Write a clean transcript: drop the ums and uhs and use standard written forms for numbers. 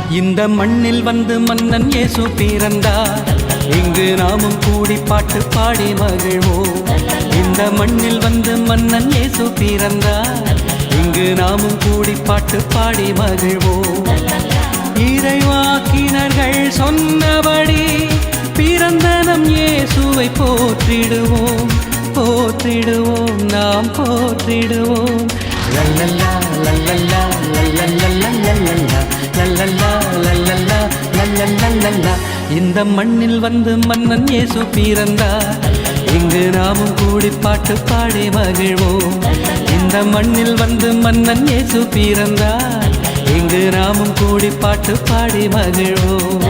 இந்த மண்ணில் வந்து மன்னன் இயேசு பிறந்தார். இங்கு நாமும் கூடி பாட்டு பாடி மகிழ்வோம். இந்த மண்ணில் வந்து மன்னன் இயேசு பிறந்தார். இங்கு நாமும் கூடி பாட்டு பாடி மகிழ்வோம். இறைவாக்கினர்கள் சொன்னபடி பிறந்த நம் இயேசுவை போற்றிடுவோம், போற்றிடுவோம், நாம் போற்றிடுவோம். லல்லல்லா லல்லல்லா லல்லல்லா லல்லல்லா லல்லல்லா லல்லல்லா லல்லல்லா. இந்த மண்ணில் வந்து மன்னன் இயேசு பிறந்தார். இங்கு நாமும் கூடி பாட்டு பாடி மகிழ்வோம். இந்த மண்ணில் வந்து மன்னன் இயேசு பிறந்தார். இங்கு நாமும் கூடி பாட்டு பாடி மகிழ்வோம்.